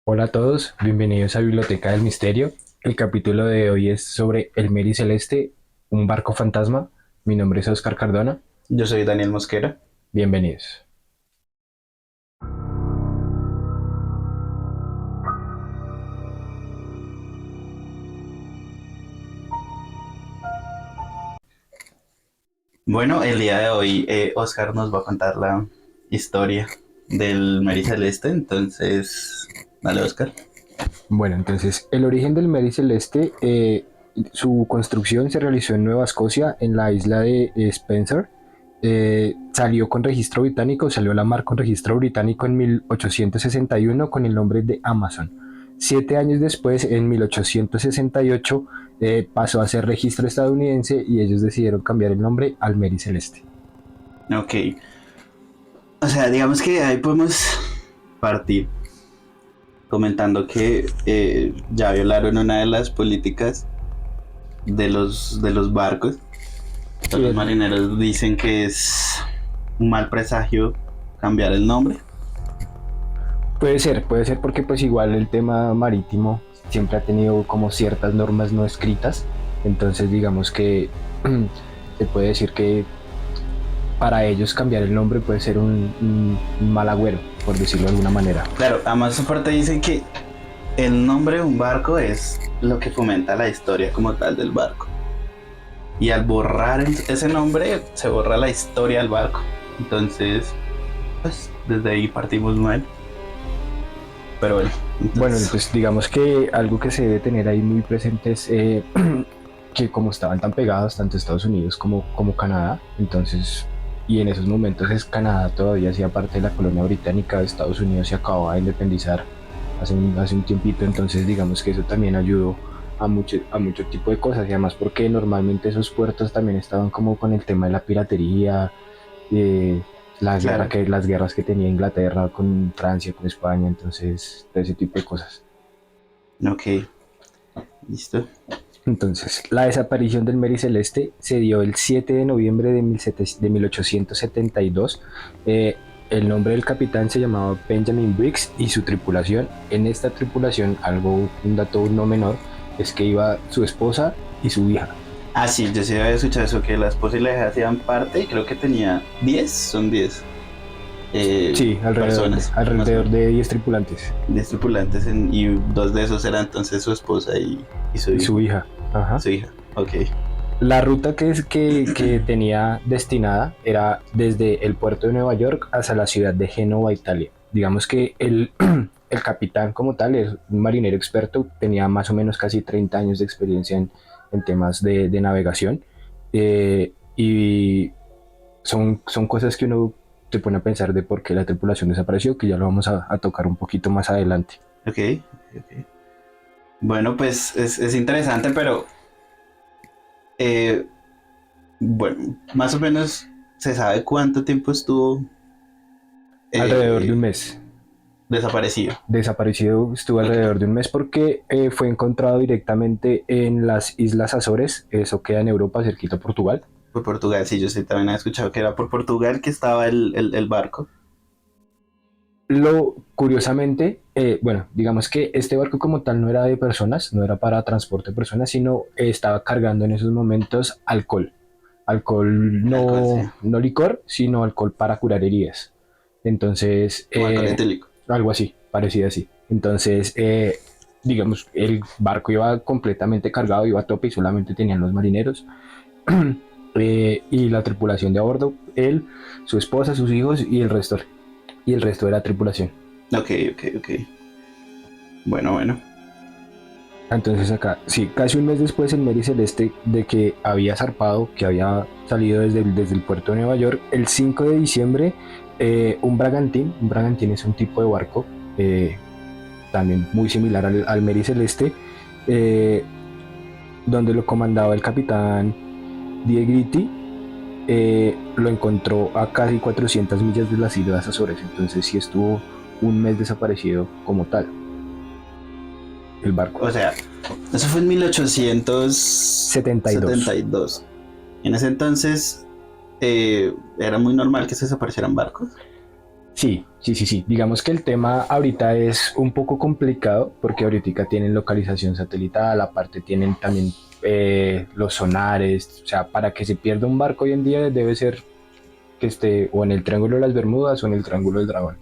Hola a todos, bienvenidos a Biblioteca del Misterio. El capítulo de hoy es sobre el Mary Celeste, un barco fantasma. Mi nombre es Oscar Cardona. Yo soy Daniel Mosquera. Bienvenidos. Bueno, el día de hoy Oscar nos va a contar la historia del Mary Celeste, entonces, dale Oscar. Bueno, entonces, el origen del Mary Celeste, su construcción se realizó en Nueva Escocia, en la isla de Spencer. Salió con registro británico, salió a la mar con registro británico en 1861 con el nombre de Amazon. 7 años después, en 1868, pasó a ser registro estadounidense y ellos decidieron cambiar el nombre al Mary Celeste. Ok, o sea, digamos que ahí podemos partir comentando que ya violaron una de las políticas de los barcos. Sí, Los marineros dicen que es un mal presagio cambiar el nombre. puede ser porque pues igual el tema marítimo siempre ha tenido como ciertas normas no escritas, entonces digamos que se puede decir que para ellos cambiar el nombre puede ser un mal agüero, por decirlo de alguna manera. Claro, además aparte dicen que el nombre de un barco es lo que fomenta la historia como tal del barco. Y al borrar ese nombre, se borra la historia del barco. Entonces, pues desde ahí partimos mal. Pero bueno, Bueno, entonces, pues digamos que algo que se debe tener ahí muy presente es que como estaban tan pegados tanto Estados Unidos como Canadá, entonces, y en esos momentos es Canadá todavía hacía parte de la colonia británica, Estados Unidos se acababa de independizar hace un tiempito, entonces digamos que eso también ayudó a mucho tipo de cosas, y además porque normalmente esos puertos también estaban como con el tema de la piratería, eh, claro, las guerras que tenía Inglaterra con Francia, con España, entonces, todo ese tipo de cosas. ok, listo. Entonces, la desaparición del Mary Celeste se dio el 7 de noviembre de 1872. Eh, el nombre del capitán se llamaba Benjamin Briggs y su tripulación. En esta tripulación, un dato no menor, es que iba su esposa y su hija. Ah, sí, yo sí había escuchado eso, que las esposa y la hija hacían parte, y creo que tenía 10, son 10 Sí, personas, más o alrededor menos, de 10 tripulantes 10 tripulantes, y dos de esos eran entonces su esposa y su y su hijo, hija. Ajá. su hija, ok. La ruta que tenía destinada era desde el puerto de Nueva York hasta la ciudad de Génova, Italia. Digamos que el capitán como tal es un marinero experto, tenía más o menos casi 30 años de experiencia en temas de navegación, y son cosas que uno se pone a pensar de por qué la tripulación desapareció, que ya lo vamos a tocar un poquito más adelante. Ok, ok. Bueno, pues es interesante, pero eh, bueno, más o menos se sabe cuánto tiempo estuvo Alrededor de un eh, mes. desaparecido Desaparecido estuvo Ok, alrededor de un mes porque fue encontrado directamente en las Islas Azores, eso queda en Europa, cerquita a Portugal. por Portugal, sí, yo sí también he escuchado que era por Portugal que estaba el barco. Lo curiosamente, bueno, digamos que este barco como tal no era de personas, no era para transporte de personas, sino estaba cargando en esos momentos alcohol. Alcohol Alcohol, sí, no licor, sino alcohol para curar heridas. Entonces, como alcohol etílico. algo así, parecido así. Entonces, digamos, el barco iba completamente cargado, iba a tope y solamente tenían los marineros y la tripulación de a bordo, él, su esposa, sus hijos y el resto de la tripulación. Ok, ok, ok. Bueno, bueno. Entonces acá, sí, casi un mes después el Mary Celeste de que había zarpado, que había salido desde el puerto de Nueva York, el 5 de diciembre, un Bragantín es un tipo de barco eh, también muy similar al Mary Celeste, eh, donde lo comandaba el capitán Diegritti, lo encontró a casi 400 millas de las Islas Azores, entonces sí estuvo un mes desaparecido como tal, el barco. O sea, eso fue en mil ochocientos 72. setenta y dos En ese entonces era muy normal que se desaparecieran barcos. Sí. Digamos que el tema ahorita es un poco complicado porque ahorita tienen localización satelital, aparte tienen también los sonares, o sea, para que se pierda un barco hoy en día debe ser que esté o en el Triángulo de las Bermudas o en el Triángulo del Dragón,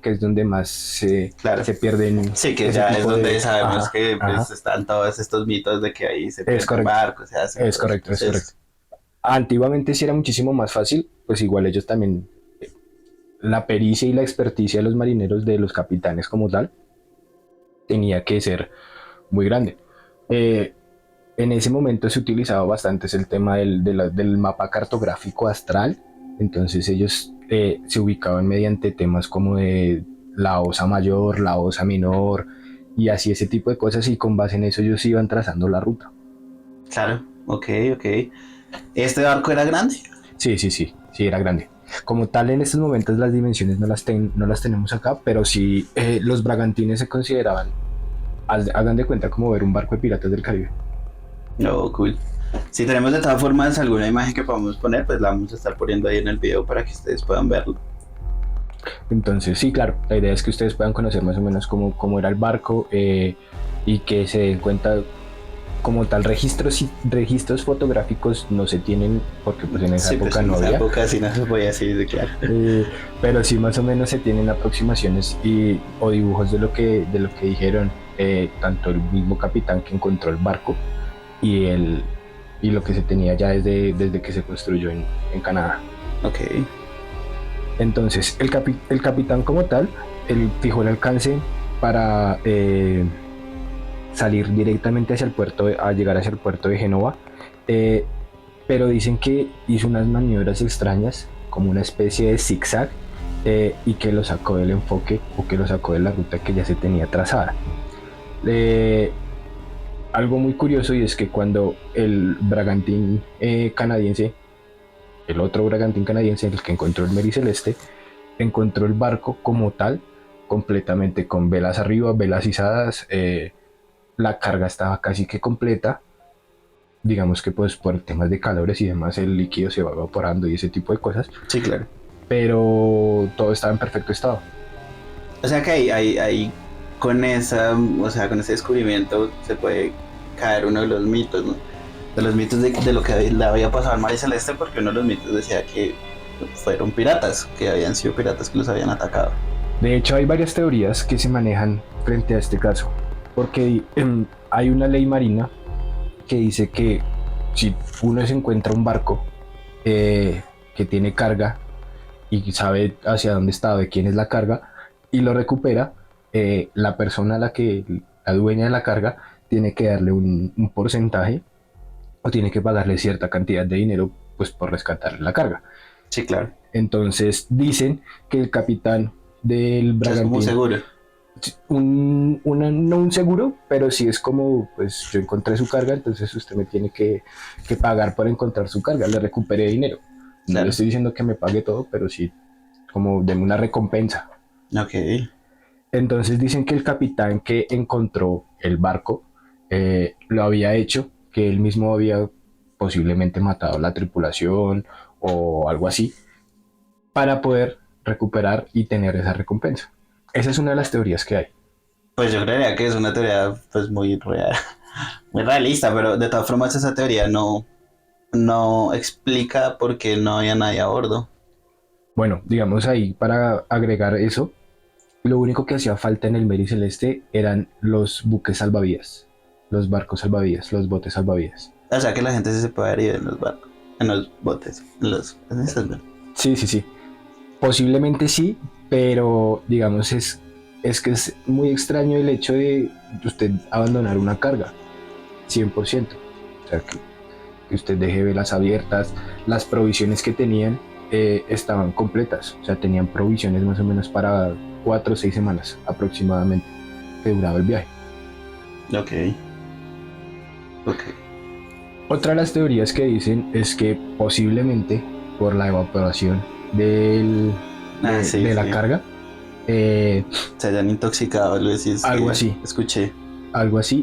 que es donde más Claro. se pierden Sí, que ese ya es tipo donde de... sabemos Ajá, que pues ajá, están todos estos mitos de que ahí se es pierden correcto, barcos, se hacen es cosas. correcto, es correcto. Entonces, Antiguamente sí era muchísimo más fácil, pues igual ellos también, la pericia y la experticia de los marineros, de los capitanes como tal, tenía que ser muy grande. Eh, en ese momento se utilizaba bastante el tema del mapa cartográfico astral, entonces ellos se ubicaban mediante temas como de la osa mayor, la osa menor y así ese tipo de cosas y con base en eso ellos iban trazando la ruta. claro, ok, ok. ¿Este barco era grande? Sí, era grande. Como tal, en estos momentos las dimensiones no las tenemos acá, pero sí los bragantines se consideraban, hagan de cuenta como ver un barco de piratas del Caribe. No, cool. Si tenemos de todas formas alguna imagen que podamos poner, pues la vamos a estar poniendo ahí en el video para que ustedes puedan verlo. Entonces, sí, claro, la idea es que ustedes puedan conocer más o menos cómo era el barco y que se den cuenta como tal registros fotográficos no se tienen porque pues en esa Sí, pues época en no esa había. época sí no se podía así de claro. Pero sí más o menos se tienen aproximaciones o dibujos de lo que dijeron tanto el mismo capitán que encontró el barco y, y lo que se tenía ya desde que se construyó en Canadá. Ok, Entonces, el capitán como tal, él fijó el alcance para salir directamente hacia el puerto, a llegar hacia el puerto de Génova, eh, pero dicen que hizo unas maniobras extrañas, como una especie de zigzag, y que lo sacó del enfoque o que lo sacó de la ruta que ya se tenía trazada. Eh, Algo muy curioso y es que cuando el Bragantín canadiense, el otro Bragantín canadiense, el que encontró el Mary Celeste, encontró el barco como tal, completamente con velas arriba, velas izadas, la carga estaba casi que completa, digamos que pues por temas de calores y demás el líquido se va evaporando y ese tipo de cosas, sí, claro. pero todo estaba en perfecto estado. O sea que ahí con esa, o sea, con ese descubrimiento se puede caer uno de los mitos, ¿no? De los mitos de lo que le había pasado al Mar Celeste, porque uno de los mitos decía que fueron piratas, que habían sido piratas que los habían atacado. De hecho hay varias teorías que se manejan frente a este caso, porque hay una ley marina que dice que si uno se encuentra un barco que tiene carga y sabe hacia dónde está, de quién es la carga, y lo recupera, la persona a la dueña de la carga, tiene que darle un porcentaje o tiene que pagarle cierta cantidad de dinero pues por rescatar la carga. Sí, claro. Entonces dicen que el capitán del O sea, es como Bragantine, seguro. no un seguro, pero sí es como, pues yo encontré su carga, entonces usted me tiene que pagar por encontrar su carga, le recuperé dinero. No le Claro. estoy diciendo que me pague todo, pero sí como deme una recompensa. Ok. Entonces dicen que el capitán que encontró el barco lo había hecho, que él mismo había posiblemente matado a la tripulación o algo así, para poder recuperar y tener esa recompensa. Esa es una de las teorías que hay. Pues yo creería que es una teoría pues muy real, muy realista, pero de todas formas esa teoría no explica por qué no había nadie a bordo. Bueno, digamos ahí para agregar eso, lo único que hacía falta en el Mary Celeste eran los buques salvavidas, los barcos salvavidas, los botes salvavidas. O sea que la gente sí se puede haber ido en los barcos, en los botes, en esas, ¿no? Sí. Posiblemente sí, pero digamos es que es muy extraño el hecho de usted abandonar una carga, 100%. O sea, que usted deje velas abiertas, las provisiones que tenían estaban completas, o sea, tenían provisiones más o menos para 4 o 6 semanas aproximadamente que duraba el viaje. Ok, ok. Otra de las teorías que dicen es que posiblemente por la evaporación Sí, de la sí. carga, Se hayan intoxicado, lo decís. algo Que así, escuché.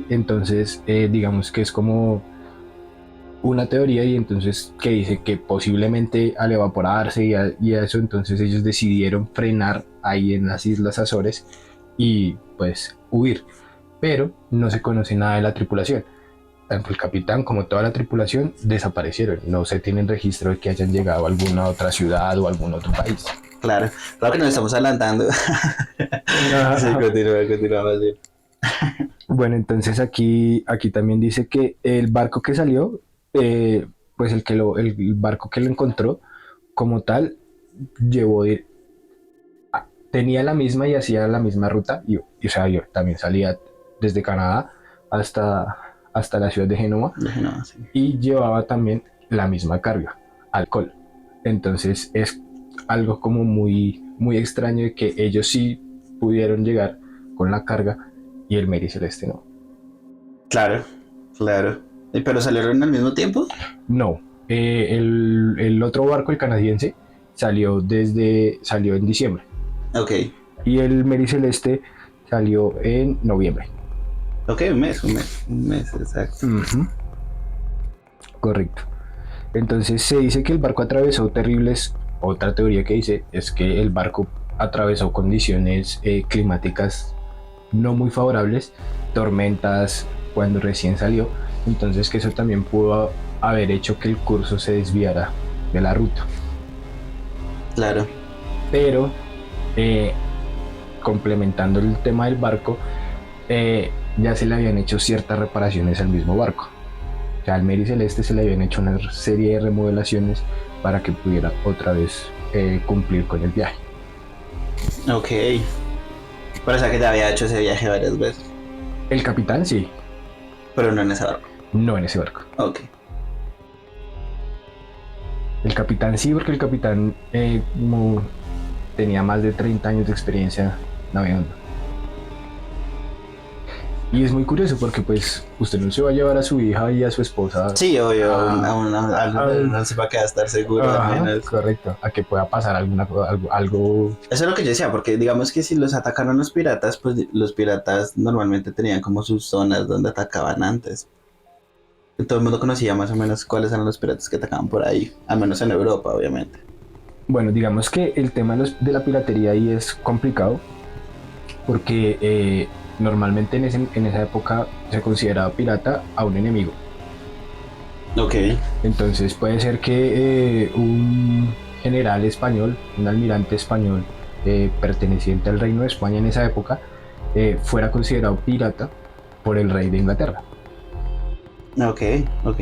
entonces digamos que es como una teoría y entonces que dice que posiblemente al evaporarse y a eso entonces ellos decidieron frenar ahí en las Islas Azores y pues huir, pero no se conoce nada de la tripulación. Tanto el capitán como toda la tripulación desaparecieron, no se tienen registro de que hayan llegado a alguna otra ciudad o algún otro país. Claro, claro que nos estamos adelantando. Sí, continúa más bien. Bueno, entonces aquí también dice que el barco que salió, pues el barco que lo encontró como tal, llevó tenía la misma y hacía la misma ruta, o sea, yo también salía desde Canadá hasta la ciudad de Génova No, sí. y llevaba también la misma carga, alcohol. Entonces es algo como muy extraño de que ellos sí pudieron llegar con la carga y el Mary Celeste no. Claro, claro. ¿Pero salieron al mismo tiempo? No, el otro barco, el canadiense, salió en diciembre. Ok. Y el Mary Celeste salió en noviembre. Ok, un mes, exacto. Uh-huh. Correcto. Entonces se dice que el barco atravesó terribles, otra teoría que dice es que el barco atravesó condiciones climáticas no muy favorables, tormentas cuando recién salió, entonces que eso también pudo haber hecho que el curso se desviara de la ruta. Claro. Pero complementando el tema del barco, ya se le habían hecho ciertas reparaciones al mismo barco. O sea, al Mary Celeste se le habían hecho una serie de remodelaciones para que pudiera otra vez cumplir con el viaje. Ok. Pero o sea que ya había hecho ese viaje varias veces. El capitán sí. Pero no en ese barco. No en ese barco. Ok. El capitán sí, porque el capitán tenía más de 30 años de experiencia navegando. Y es muy curioso porque pues usted no se va a llevar a su hija y a su esposa. Sí, obvio, no se va a quedar estar seguro. Ajá, correcto, a que pueda pasar algo. Eso es lo que yo decía, porque digamos que si los atacaron los piratas, pues los piratas normalmente tenían como sus zonas donde atacaban antes. Todo el mundo conocía más o menos cuáles eran los piratas que atacaban por ahí, al menos en Europa, obviamente. Bueno, digamos que el tema de la piratería ahí es complicado porque normalmente en esa época se consideraba pirata a un enemigo. Ok. Entonces puede ser que un general español, un almirante español perteneciente al Reino de España en esa época, fuera considerado pirata por el rey de Inglaterra. Ok. O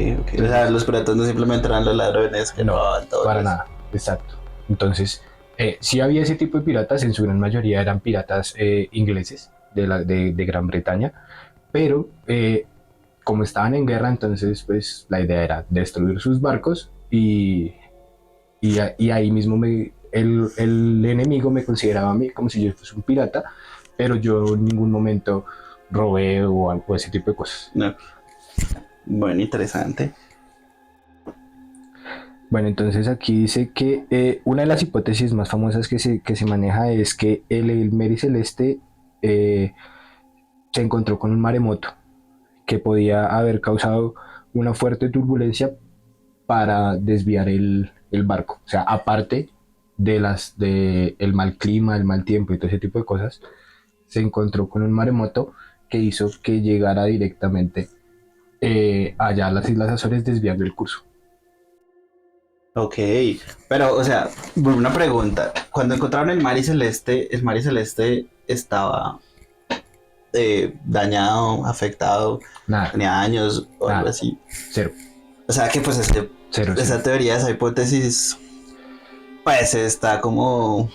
sea, los piratas no simplemente eran los ladrones que no todo para eso. nada, exacto. Entonces, sí había ese tipo de piratas, en su gran mayoría eran piratas ingleses de Gran Bretaña, pero como estaban en guerra, entonces pues la idea era destruir sus barcos y ahí mismo el enemigo me consideraba a mí como si yo fuese un pirata, pero yo en ningún momento robé o ese tipo de cosas. No. Bueno, interesante. Bueno, entonces aquí dice que una de las hipótesis más famosas que se maneja es que el Mary Celeste se encontró con un maremoto que podía haber causado una fuerte turbulencia para desviar el barco. O sea, aparte de el mal clima, el mal tiempo y todo ese tipo de cosas, se encontró con un maremoto que hizo que llegara directamente allá a las Islas Azores desviando el curso. Ok, pero, o sea, una pregunta. Cuando encontraron el Mary Celeste estaba dañado, afectado, Nada, tenía daños o nada, algo así. cero. O sea que pues Cero. esa teoría, esa hipótesis, pues está como...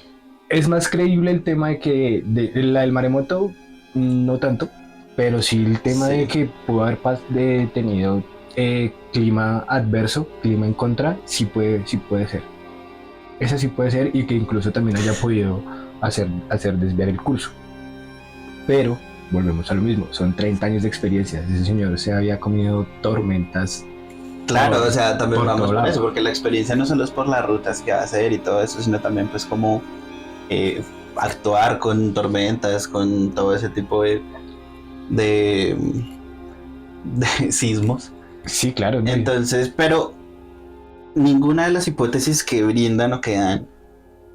Es más creíble el tema de que la del maremoto, no tanto, pero sí el tema Sí. de que pudo haber tenido clima adverso, clima en contra, sí puede ser. Esa sí puede ser y que incluso también haya podido hacer desviar el curso. Pero volvemos a lo mismo, son 30 años de experiencia. Ese señor se había comido tormentas. Claro, o sea, también por vamos todo por lado. eso, porque la experiencia no solo es por las rutas que va a hacer y todo eso, sino también pues como actuar con tormentas, con todo ese tipo de sismos. Sí, claro, ¿no? Entonces, pero ninguna de las hipótesis que brindan o que dan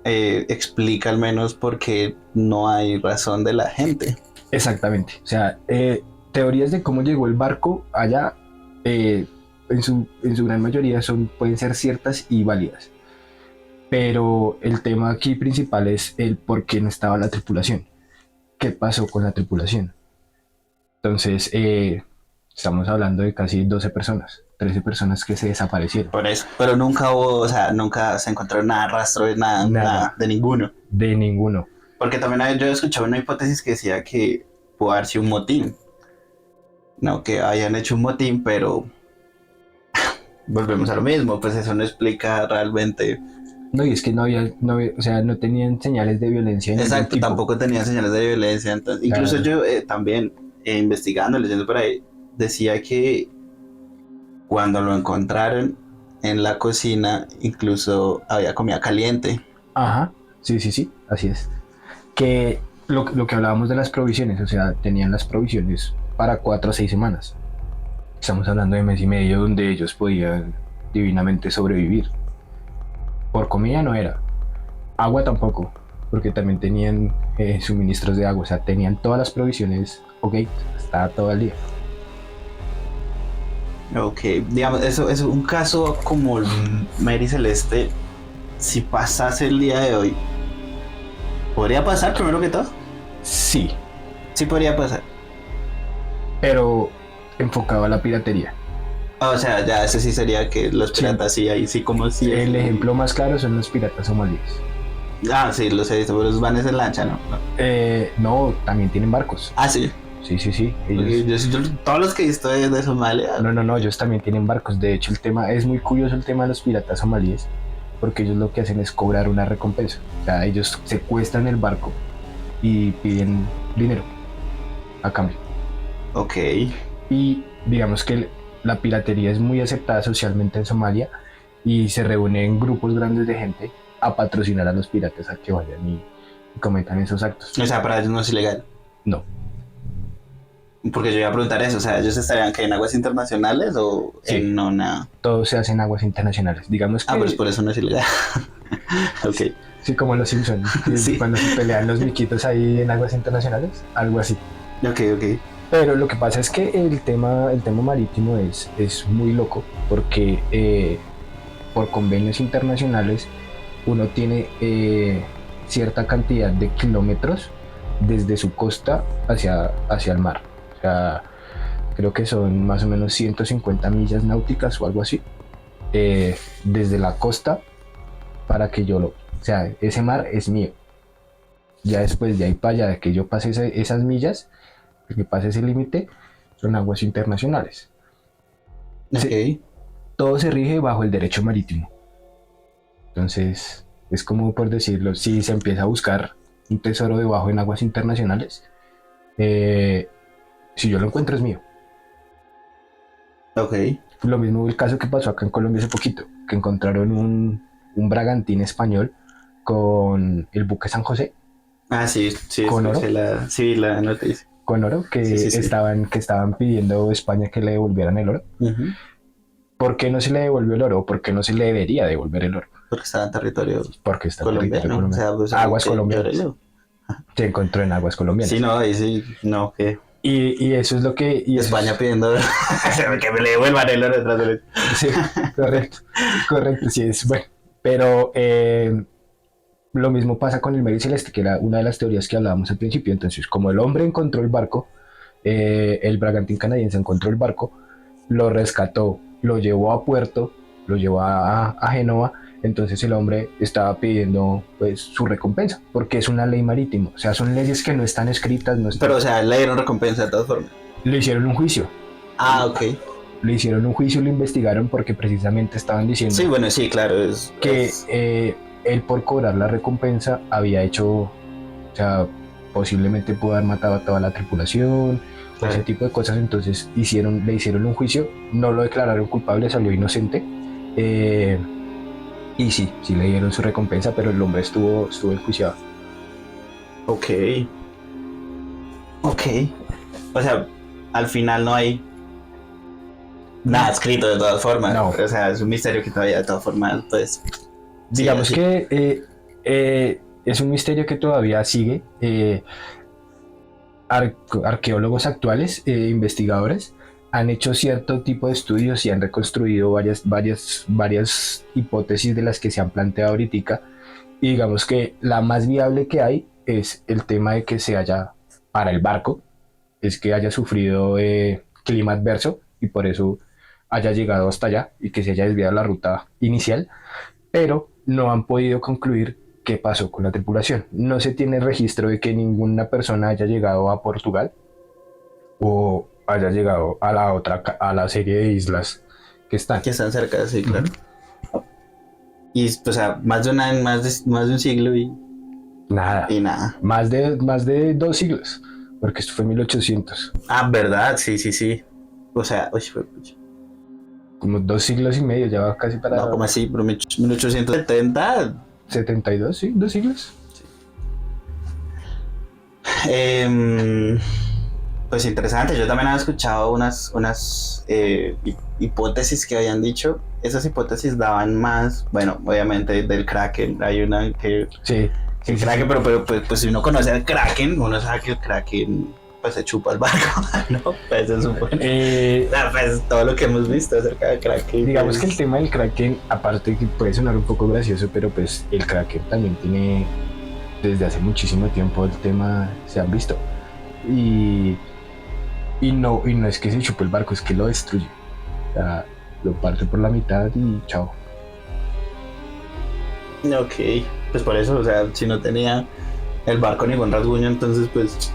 explica al menos por qué no hay razón de la gente. Exactamente. O sea, teorías de cómo llegó el barco allá, eh, en su gran mayoría pueden ser ciertas y válidas. Pero el tema aquí principal es el por qué no estaba la tripulación. ¿Qué pasó con la tripulación? Entonces, estamos hablando de casi 12 personas, 13 personas que se desaparecieron. Por eso. Pero nunca hubo, o sea, nunca se encontró nada, rastro de nada, Nada. de ninguno. De ninguno. Porque también yo he escuchado una hipótesis que decía que pudo haber sido un motín. No, que hayan hecho un motín, pero volvemos a lo mismo, pues eso no explica realmente. No, y es que o sea, no tenían señales de violencia de ningún Exacto, tipo. tampoco tenía señales de violencia. Entonces, incluso Claro. yo también investigando, leyendo por ahí, decía que cuando lo encontraron en la cocina, incluso había comida caliente. Ajá, sí, sí, sí, así es. Que lo que hablábamos de las provisiones, o sea, tenían las provisiones para 4 o 6 semanas. Estamos hablando de mes y medio donde ellos podían divinamente sobrevivir. Por comida no era, agua tampoco, porque también tenían suministros de agua, o sea, tenían todas las provisiones, ok, estaba todo el día. Ok, digamos, eso es un caso como el Mary Celeste. Si pasase el día de hoy, ¿podría pasar primero que todo? Sí, Sí podría pasar. pero enfocado a la piratería. O sea, ya ese sí sería que los Sí. piratas sí, ahí sí como sí. El ejemplo más claro son los piratas somalíes. Ah, sí, los he visto, pero los vanes en lancha, ¿no? No, también tienen barcos. Ah, sí. Sí, sí, sí. Porque todos los que he visto de Somalia. No, ellos también tienen barcos. De hecho, el tema es muy curioso, el tema de los piratas somalíes, porque ellos lo que hacen es cobrar una recompensa. O sea, ellos secuestran el barco y piden dinero a cambio. Ok. Y digamos que la piratería es muy aceptada socialmente en Somalia y se reúnen grupos grandes de gente a patrocinar a los piratas a que vayan y cometan esos actos. O sea, para ellos no es ilegal. No, Porque yo iba a preguntar eso, o sea, ¿ellos estarían que en aguas internacionales o Sí. en no nada? todo se hace en aguas internacionales. Digamos que Ah, pero es por eso no es ilegal. Ok. sí, como los Simpsons, Sí. cuando se pelean los miquitos ahí en aguas internacionales, algo así. Ok, ok. Pero lo que pasa es que el tema marítimo es muy loco porque por convenios internacionales uno tiene cierta cantidad de kilómetros desde su costa hacia el mar. O sea, creo que son más o menos 150 millas náuticas o algo así, desde la costa para que o sea, ese mar es mío. Ya después de ahí para allá, de que yo pase esas millas, de que pase ese límite, son aguas internacionales. Ok. Todo se rige bajo el derecho marítimo. Entonces, es como por decirlo, si se empieza a buscar un tesoro debajo en aguas internacionales, si yo lo encuentro es mío. Ok. Lo mismo el caso que pasó acá en Colombia hace poquito, que encontraron un Bragantín español con el buque San José, Ah, sí, sí, ¿Con oro? sí, la noticia. con oro, que Sí, sí, sí. estaban pidiendo a España que le devolvieran el oro. Ujú. ¿Por qué no se le devolvió el oro? ¿Por qué no se le debería devolver el oro? Porque estaba en territorio Porque está en territorio colombiano. O colombiano. sea, pues, Aguas que colombianas. llórelo. Se encontró en aguas colombianas. Sí, no, ahí sí, no, que Y eso es lo que... y eso España es- pidiendo que me le devuelvan el oro detrás de él. sí, correcto, sí es bueno. Pero lo mismo pasa con el Mary Celeste, que era una de las teorías que hablábamos al principio. Entonces, como el hombre encontró el barco, el Bragantín canadiense encontró el barco, lo rescató, lo llevó a puerto, lo llevó a Génova. Entonces el hombre estaba pidiendo pues su recompensa, porque es una ley marítima. O sea, son leyes que no están escritas, no están... Pero, o sea, le dieron recompensa de todas formas. Le hicieron un juicio. Ah, ok. Le hicieron un juicio y lo investigaron porque precisamente estaban diciendo Sí, bueno, sí, claro. que él por cobrar la recompensa había hecho, o sea, posiblemente pudo haber matado a toda la tripulación, Claro. ese tipo de cosas. Entonces le hicieron un juicio, no lo declararon culpable, salió inocente. Y sí le dieron su recompensa, pero el hombre estuvo enjuiciado. Ok. Ok. O sea, al final no hay nada escrito de todas formas. No. O sea, es un misterio que todavía de todas formas, pues... Digamos sí. que es un misterio que todavía sigue. Arqueólogos actuales, investigadores, han hecho cierto tipo de estudios y han reconstruido varias hipótesis de las que se han planteado ahorita. Y digamos que la más viable que hay es el tema de que se haya, para el barco, es que haya sufrido clima adverso y por eso haya llegado hasta allá y que se haya desviado la ruta inicial, pero no han podido concluir qué pasó con la tripulación. No se tiene registro de que ninguna persona haya llegado a Portugal o haya llegado a la serie de islas que están. Que están cerca, sí, claro. Y, o sea, más de un siglo y Nada. nada. Más de 2 siglos, porque esto fue 1800. Ah, verdad, sí. O sea, uy, Como 2 siglos y medio, ya va casi para... no, como así, pero 1870. 72, sí, 2 siglos. Pues interesante, yo también había escuchado unas hipótesis que habían dicho. Esas hipótesis daban más, bueno, obviamente del Kraken. Hay una que... Sí. El Kraken, pero pues si uno conoce al Kraken, uno sabe que el Kraken pues se chupa el barco, ¿no? Pues se supone. Pues todo lo que hemos visto acerca del Kraken. Digamos pues... que el tema del Kraken, aparte que puede sonar un poco gracioso, pero pues el Kraken también tiene, desde hace muchísimo tiempo el tema se han visto. Y no es que se chupe el barco, es que lo destruye. O sea, lo parte por la mitad y chao. Ok, pues por eso, o sea, si no tenía el barco ningún rasguño, entonces pues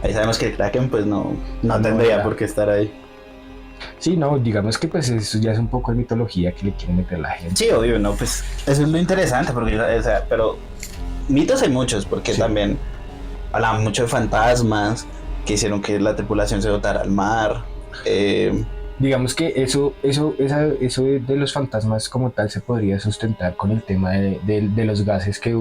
ahí sabemos que el Kraken pues no tendría por qué estar ahí. Sí, no, digamos que pues eso ya es un poco de mitología que le quieren meter la gente. Sí, obvio, no, pues eso es lo interesante, porque, o sea, pero mitos hay muchos, porque Sí. también hablaban mucho de fantasmas que hicieron que la tripulación se botara al mar. Digamos que eso de los fantasmas como tal se podría sustentar con el tema de los gases que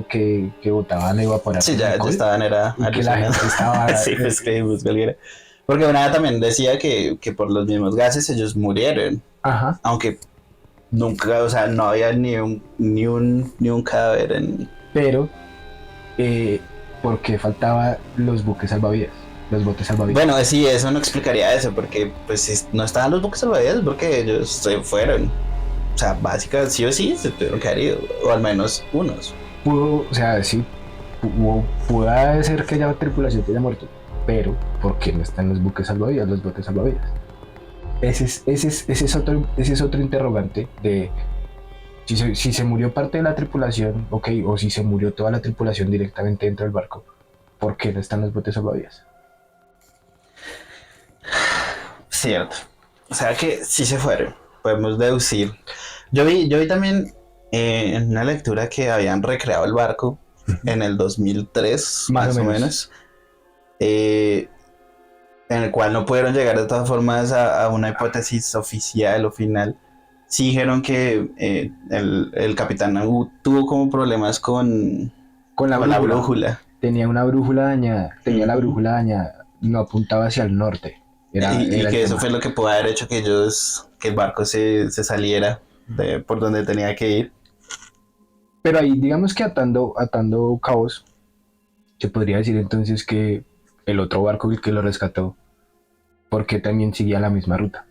botaban a evaporar. Sí, ya estaban, era y que la gente estaba... sí, pues que pues, cualquiera. Porque una también decía que por los mismos gases ellos murieron. Ajá. Aunque nunca, o sea, no había ni un cadáver en... Pero, ¿por qué faltaban los buques salvavidas? Los botes salvavidas. Bueno, sí, eso no explicaría eso, porque pues si no estaban los buques salvavidas, porque ellos se fueron. O sea, básicamente, sí o sí, se tuvieron que haber ido, o al menos unos. O sea, sí, puede ser que ya la tripulación haya muerto, pero ¿por qué no están los buques salvavidas, los botes salvavidas? Ese es otro interrogante de si se murió parte de la tripulación, ok, o si se murió toda la tripulación directamente dentro del barco, ¿por qué no están los botes salvavidas? Cierto. O sea que sí se fueron, podemos deducir. Yo vi también en una lectura que habían recreado el barco en el 2003, más o menos. En el cual no pudieron llegar de todas formas a una hipótesis oficial o final. Sí dijeron que el capitán tuvo como problemas con la brújula. Tenía una brújula dañada, la brújula dañada, no apuntaba hacia el norte. Y que eso fue lo que pudo haber hecho que el barco se saliera por donde tenía que ir. Pero ahí digamos que atando cabos, se podría decir entonces que el otro barco el que lo rescató, porque también seguía la misma ruta.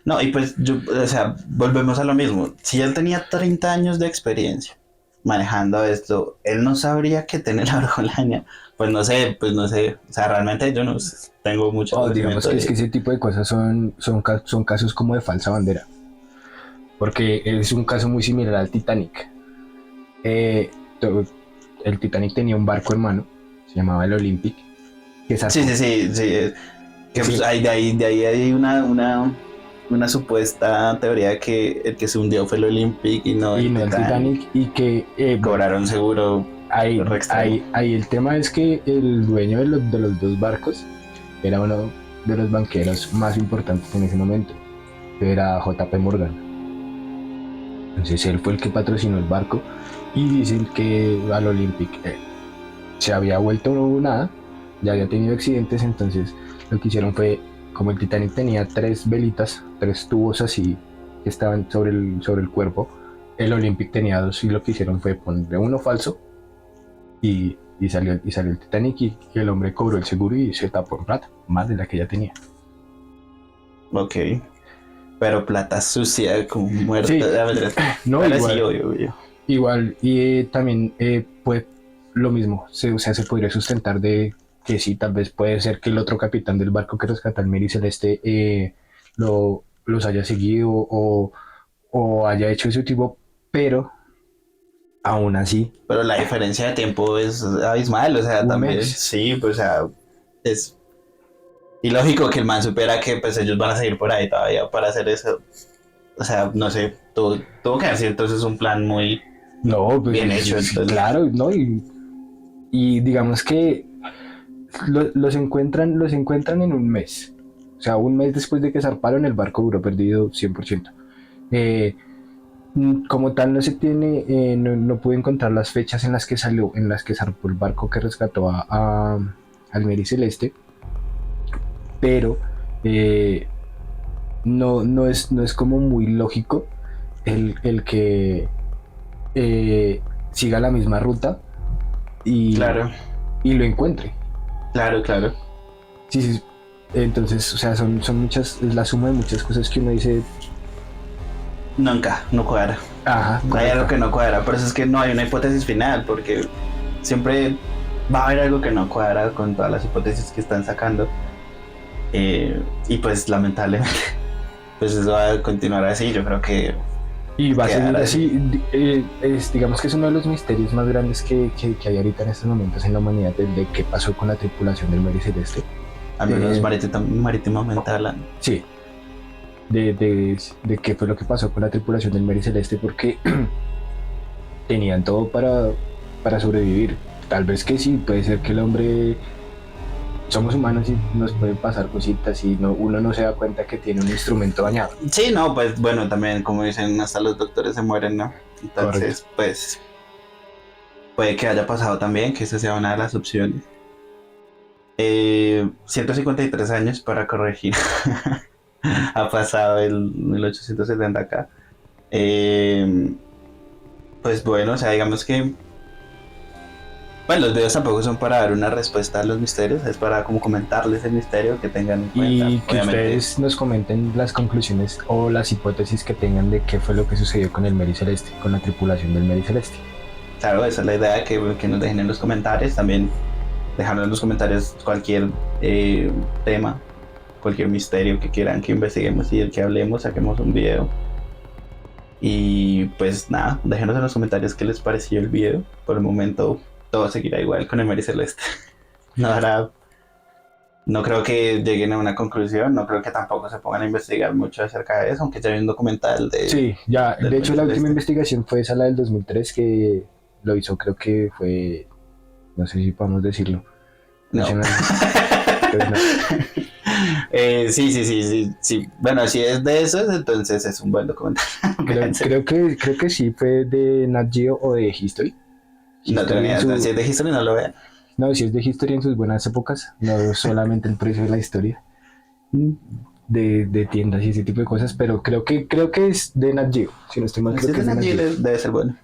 No, y pues o sea, volvemos a lo mismo. Si él tenía 30 años de experiencia manejando esto, él no sabría que tiene la brújula. Pues no sé. O sea, realmente yo no tengo mucho digamos que es que ese tipo de cosas son casos como de falsa bandera. Porque es un caso muy similar al Titanic. El Titanic tenía un barco hermano, se llamaba el Olympic. Que sí. Que pues, de ahí hay una supuesta teoría que el que se hundió fue el Olympic y no el Titanic. Y que cobraron seguro. Ahí el tema es que el dueño de los dos barcos era uno de los banqueros más importantes en ese momento, que era JP Morgan. Entonces él fue el que patrocinó el barco y dicen que al Olympic se había vuelto nada, ya había tenido accidentes, entonces lo que hicieron fue como el Titanic tenía 3 velitas, 3 tubos así que estaban sobre el cuerpo, el Olympic tenía 2 y lo que hicieron fue ponerle uno falso y salió el Titanic y el hombre cobró el seguro y se tapó en plata, más de la que ya tenía. Ok. Pero plata sucia, como muerta. Sí. No, ahora igual, sí, obvio. igual y también pues lo mismo, o sea, se podría sustentar de que sí, tal vez puede ser que el otro capitán del barco que rescata al Mary Celeste los haya seguido o haya hecho ese tipo, pero aún así, Pero la diferencia de tiempo es abismal, o sea, un también. mes. Sí, pues, o sea, es ilógico que el man supiera que pues ellos van a seguir por ahí todavía para hacer eso. O sea, no sé, tuvo que hacer entonces un plan muy No, pues bien hecho. sí, Entonces, claro, ¿no? Y digamos que los encuentran en un mes. O sea, un mes después de que zarparon, el barco duró perdido 100%. Eh, como tal, no se tiene, no pude encontrar las fechas en las que salió, en las que zarpó el barco que rescató al Mary Celeste, pero no es como muy lógico el que siga la misma ruta y, claro, y lo encuentre. claro. Sí, sí. Entonces, o sea, son muchas, es la suma de muchas cosas que uno dice, Nunca, no cuadra. ajá, Hay correcto. algo que no cuadra, por eso es que no hay una hipótesis final, porque siempre va a haber algo que no cuadra con todas las hipótesis que están sacando. Y pues lamentablemente, pues eso va a continuar así. Yo creo que Y va a seguir quedará así, digamos que es uno de los misterios más grandes que hay ahorita en estos momentos en la humanidad, de qué pasó con la tripulación del Mary Celeste. al menos Eh, marítimamente hablando. Sí, de qué fue lo que pasó con la tripulación del Mary Celeste, porque tenían todo para sobrevivir. Tal vez que sí, puede ser que el hombre, somos humanos y nos pueden pasar cositas y uno no se da cuenta que tiene un instrumento dañado. Sí, no, pues bueno, también como dicen, hasta los doctores se mueren, ¿no? Entonces, Correcto. pues puede que haya pasado también, que esa sea una de las opciones. 153 años para corregir. Ha pasado el 1870 acá. Pues bueno, o sea, digamos que bueno, los videos tampoco son para dar una respuesta a los misterios, es para como comentarles el misterio que tengan en cuenta. Y que ustedes nos comenten las conclusiones o las hipótesis que tengan de qué fue lo que sucedió con el Mary Celeste, con la tripulación del Mary Celeste. Claro, esa es la idea, que nos dejen en los comentarios. También dejarnos en los comentarios cualquier tema, cualquier misterio que quieran que investiguemos y del que hablemos, saquemos un video. Y pues nada, déjenos en los comentarios qué les pareció el video. Por el momento todo seguirá igual con el Mary Celeste. No creo que lleguen a una conclusión, no creo que tampoco se pongan a investigar mucho acerca de eso, aunque ya hay un documental de... Sí, ya, del de hecho Mary la última Celeste. investigación fue esa, la del 2003, que lo hizo, creo que fue, no sé si podemos decirlo. No. National. Pues no. Sí. Bueno, si es de esos, entonces es un buen documental. Creo que sí fue de Nat Geo o de History. No tengo ni idea, si es de History no lo vean. No, si es de History en sus buenas épocas, no solamente el precio de la historia de tiendas y ese tipo de cosas, pero creo que es de Nat Geo, si no estoy mal, Si creo es que de es de Nat Nat Geo, Geo. debe ser bueno.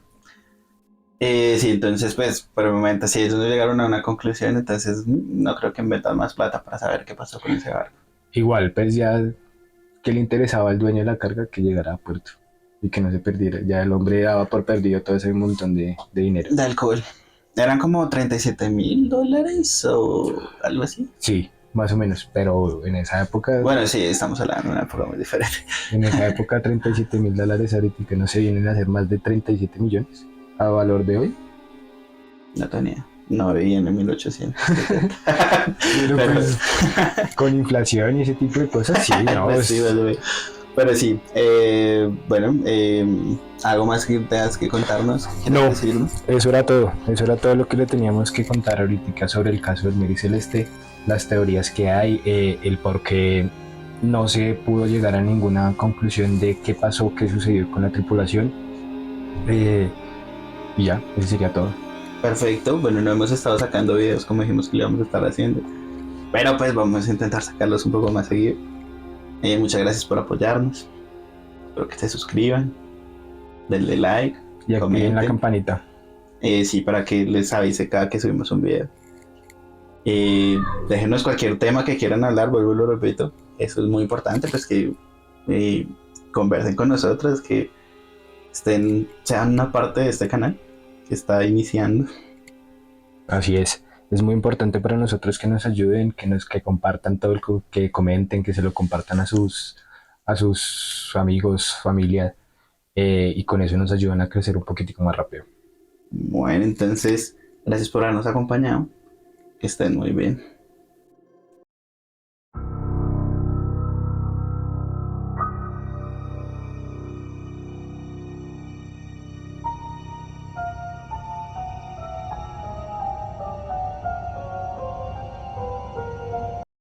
Sí, entonces pues por el momento si ellos no llegaron a una conclusión, entonces no creo que metan más plata para saber qué pasó con ese barco. Igual, pues ya que le interesaba al dueño de la carga que llegara a puerto y que no se perdiera. Ya el hombre daba por perdido todo ese montón de dinero. De alcohol. Eran como $37,000 o algo así. Sí, más o menos, pero en esa época, Bueno, sí, estamos hablando de una época muy diferente. en esa época $37,000 ahorita que no se vienen a hacer más de 37 millones a valor de hoy. No tenía. No vivía en el 1800. Pero pues, con inflación y ese tipo de cosas, sí, no, Pues sí, pero sí, bueno, algo más que tengas que contarnos. No. Decirnos? Eso era todo lo que le teníamos que contar ahorita sobre el caso del Mary Celeste, las teorías que hay, el por qué no se pudo llegar a ninguna conclusión de qué pasó, qué sucedió con la tripulación, y ya, eso sería todo. Perfecto, bueno, no hemos estado sacando videos como dijimos que lo íbamos a estar haciendo. Pero pues vamos a intentar sacarlos un poco más seguido. Muchas gracias por apoyarnos. Espero que se suscriban, denle like, Y activen la comenten. campanita. Sí, para que les avise cada que subimos un video. Déjenos cualquier tema que quieran hablar, vuelvo y lo repito. Eso es muy importante, pues que conversen con nosotros, que sean una parte de este canal que está iniciando. Así es. Es muy importante para nosotros que nos ayuden, que compartan todo que comenten, que se lo compartan a sus amigos, familia, y con eso nos ayudan a crecer un poquitico más rápido. Bueno, entonces, gracias por habernos acompañado. Que estén muy bien.